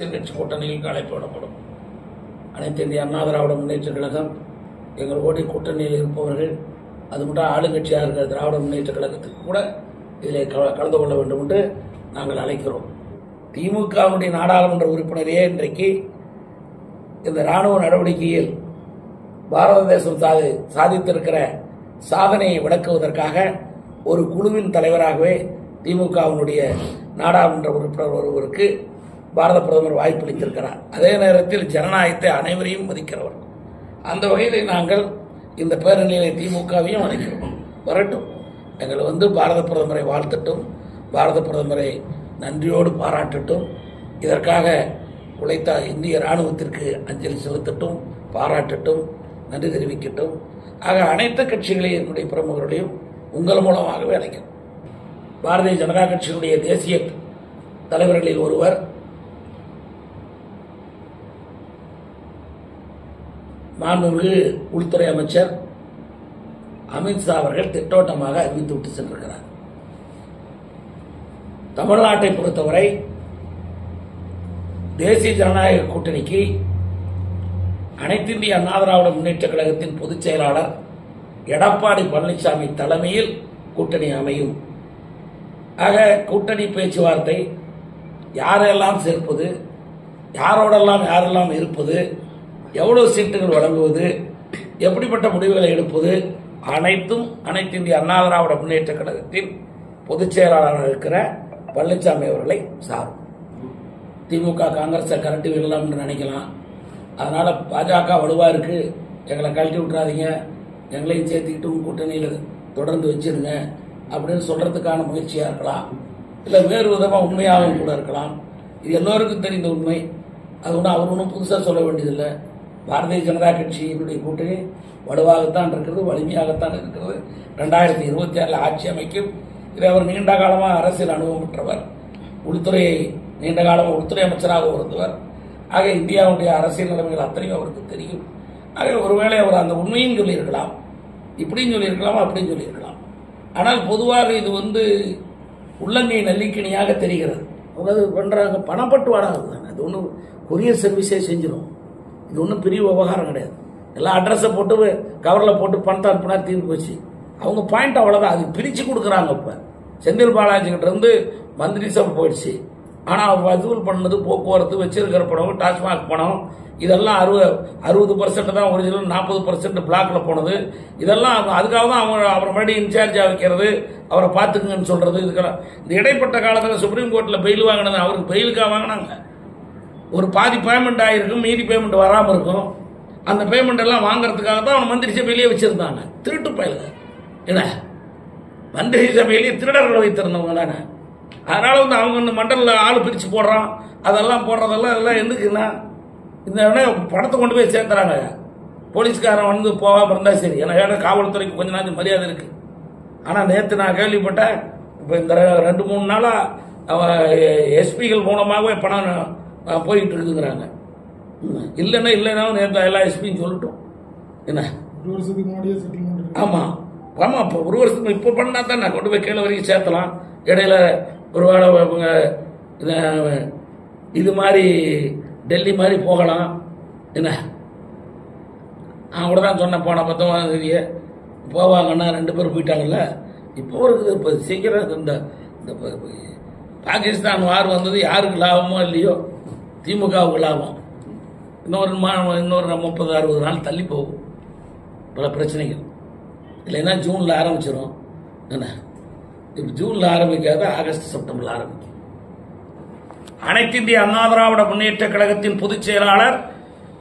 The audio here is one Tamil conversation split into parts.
கட்சி கூட்டணியில் அழைப்பு விடப்படும். அனைத்து இந்திய அண்ணா திராவிட முன்னேற்ற கழகம் எங்களோடு கூட்டணியில் இருப்பவர்கள், அது மட்டும் ஆளுங்கட்சியாக இருக்கிற திராவிட முன்னேற்ற கழகத்துக்கு கூட இதில் கலந்து கொள்ள வேண்டும் என்று நாங்கள் அழைக்கிறோம். திமுகவுடைய நாடாளுமன்ற உறுப்பினரே இன்றைக்கு இந்த ராணுவ நடவடிக்கையில் பாரத தேசம் சாதித்திருக்கிற சாதனையை விளக்குவதற்காக ஒரு குழுவின் தலைவராகவே திமுகவினுடைய நாடாளுமன்ற உறுப்பினர் ஒருவருக்கு பாரத பிரதமர் வாய்ப்பளித்திருக்கிறார். அதே நேரத்தில் ஜனநாயகத்தை அனைவரையும் மதிக்கிறவர். அந்த வகையில் நாங்கள் இந்த பேரணியிலே திமுகவையும் அழைக்கிறோம். வரட்டும், எங்களை பாரத பிரதமரை வாழ்த்தட்டும், பாரத பிரதமரை நன்றியோடு பாராட்டட்டும், இதற்காக உழைத்த இந்திய ராணுவத்திற்கு அஞ்சலி செலுத்தட்டும், பாராட்டட்டும், நன்றி தெரிவிக்கட்டும். ஆக அனைத்து கட்சிகளையும் என்னுடைய பிரமுகர்களையும் உங்கள் மூலமாகவே அழைக்கிறோம். பாரதிய ஜனதா கட்சியினுடைய தேசிய தலைவர்களில் ஒருவர் மாண்புமிகு உள்துறை அமைச்சர் அமித்ஷா அவர்கள் திட்டவட்டமாக அறிவித்துவிட்டு சென்றிருக்கிறார். தமிழ்நாட்டை பொறுத்தவரை தேசிய ஜனநாயக கூட்டணிக்கு அனைத்து இந்திய அண்ணா திராவிட முன்னேற்ற கழகத்தின் பொதுச் செயலாளர் எடப்பாடி பழனிசாமி தலைமையில் கூட்டணி அமையும். ஆக கூட்டணி பேச்சுவார்த்தை யாரெல்லாம் சேர்ப்பது, யாரோடெல்லாம் யாரெல்லாம் இருப்பது, எவ்வளவு சீட்டுகள் வழங்குவது, எப்படிப்பட்ட முடிவுகளை எடுப்பது, அனைத்தும் அனைத்து இந்திய அண்ணா திராவிட முன்னேற்ற கழகத்தின் பொதுச் செயலாளராக இருக்கிற பழனிசாமி அவர்களை சாரும். திமுக காங்கிரஸை கரட்டி விடலாம் என்று நினைக்கலாம். அதனால பாஜக வலுவா இருக்கு, எங்களை கழட்டி விட்டுறாதீங்க, எங்களையும் சேர்த்துக்கிட்டு கூட்டணியில் தொடர்ந்து வச்சிருங்க அப்படின்னு சொல்றதுக்கான முயற்சியா இருக்கலாம். இல்ல வேறு விதமா உண்மையாகவும் கூட இருக்கலாம். இது எல்லோருக்கும் தெரிந்த உண்மை. அது ஒன்றும் அவர் ஒன்றும் புதுசாக சொல்ல வேண்டியதில்லை. பாரதிய ஜனதா கட்சியினுடைய கூட்டணி வலுவாகத்தான் இருக்கிறது, வலிமையாகத்தான் இருக்கிறது. 2026 ஆட்சி அமைக்கும். இதை அவர் நீண்ட காலமாக அரசியல் அனுபவம் பெற்றவர், நீண்ட காலமாக உள்துறை அமைச்சராக இருந்தவர். ஆக இந்தியாவுடைய அரசியல் நிலைமைகள் அத்தனையும் அவருக்கு தெரியும். ஆக ஒருவேளை அவர் அந்த உண்மையும் சொல்லியிருக்கலாம், இப்படியும் சொல்லியிருக்கலாம், அப்படியும் சொல்லியிருக்கலாம். ஆனால் பொதுவாக இது உள்ளங்கை நல்லிக்கணியாக தெரிகிறது. அவங்க பண்றாங்க, பணப்பட்டுவாடா தானே. இது ஒன்றும் கொரியர் சர்வீஸே செஞ்சிடும். இது ஒன்றும் பெரிய விவகாரம் கிடையாது. எல்லாம் அட்ரஸை போட்டு கவரில் போட்டு பணத்தை அனுப்பினா தீர்ந்து போச்சு. அவங்க பாயிண்ட் அவ்வளோதான். அது பிரித்து கொடுக்குறாங்க. இப்போ செந்தில் பாலாஜி கிட்ட இருந்து மந்திரி சபை போயிடுச்சு. ஆனால் வசூல் பண்ணது போக்குவரத்து, வச்சிருக்கிற பணம், டாஸ்மாக் பணம், இதெல்லாம் 60% தான் ஒரிஜினல், 40% பிளாக்ல போனது. இதெல்லாம் அதுக்காக தான் அவரை மறுபடியும் இன்சார்ஜா வைக்கிறது, அவரை பார்த்துக்குங்கன்னு சொல்றது. இதுக்கெல்லாம் இந்த இடைப்பட்ட காலத்தில் சுப்ரீம் கோர்ட்டில் பெயில் வாங்கினது அவருக்கு பெயிலுக்காக வாங்கினாங்க. ஒரு பாதி பேமெண்ட் ஆயிருக்கும், மீதி பேமெண்ட் வராமல் இருக்கும். அந்த பேமெண்ட் எல்லாம் வாங்குறதுக்காக தான் அவனை மந்திரி சபையிலேயே வச்சிருந்தாங்க. திருட்டு பயலுங்க என்ன, மந்திரி சபையிலேயே திருடர்களை வைத்திருந்தவங்க தானே. அதனால அவங்க இந்த மண்டலில் ஆள் பிரிச்சு போடுறான், அதெல்லாம் போடுறதெல்லாம் எல்லாம் எதுக்குன்னா இந்த பணத்தை கொண்டு போய் சேர்த்துறாங்க. போலீஸ்காரன் போகாம இருந்தா சரி, ஏன்னா காவல்துறைக்கு கொஞ்ச நாள் மரியாதை இருக்கு. ஆனா நேற்று நான் கேள்விப்பட்டேன், இப்ப இந்த 2-3 நாளா எஸ்பிகள் மூலமாகவே பணம் போயிட்டு இருக்குங்கிறாங்க. இல்லைன்னா நேற்று எல்லா எஸ்பியும் சொல்லட்டும் என்ன. ஆமா ஆமா, இப்போ ஒரு வருஷத்துக்கு இப்போ பண்ணா தான் நான் கொண்டு போய் கீழே வரைக்கும் சேர்த்தலாம். இடையில ஒருவேளை இது மாதிரி டெல்லி மாதிரி போகலாம் என்ன. நான் கூட தான் சொன்னேன், போன 19ஆம் தேதியே போவாங்கன்னா 2 பேர் போயிட்டாங்கல்ல. இப்போ இருக்குது. இப்போ சீக்கிரம் இந்த பாகிஸ்தான் வார் வந்தது யாருக்கு லாபமோ இல்லையோ, திமுகவுக்கு லாபம். இன்னொரு 30-60 நாள் தள்ளி போகும் பல பிரச்சனைகள். இல்லைன்னா ஜூன்ல ஆரம்பிச்சிடும் என்ன. இப்போ ஜூன்ல ஆரம்பிக்காத, ஆகஸ்ட் செப்டம்பர்ல ஆரம்பிக்கும். அனைத்து இந்திய அண்ணா திராவிட முன்னேற்ற கழகத்தின் பொதுச் செயலாளர்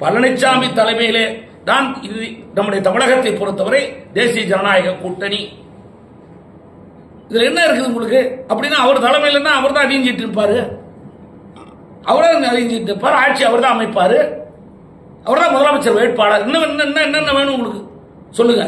பழனிசாமி தலைமையிலே தான் இது நம்முடைய தமிழகத்தை பொறுத்தவரை தேசிய ஜனநாயக கூட்டணி. இதுல என்ன இருக்குது உங்களுக்கு அப்படின்னா, அவர் தலைமையில தான் அவர் தான் அறிஞ்சிட்டு இருப்பாரு, அவர்தான் அறிஞ்சிட்டு இருப்பார், ஆட்சி அவர் தான் அமைப்பாரு, அவர் தான் முதலமைச்சர் வேட்பாளர். இன்னும் என்னென்ன வேணும் உங்களுக்கு சொல்லுங்க.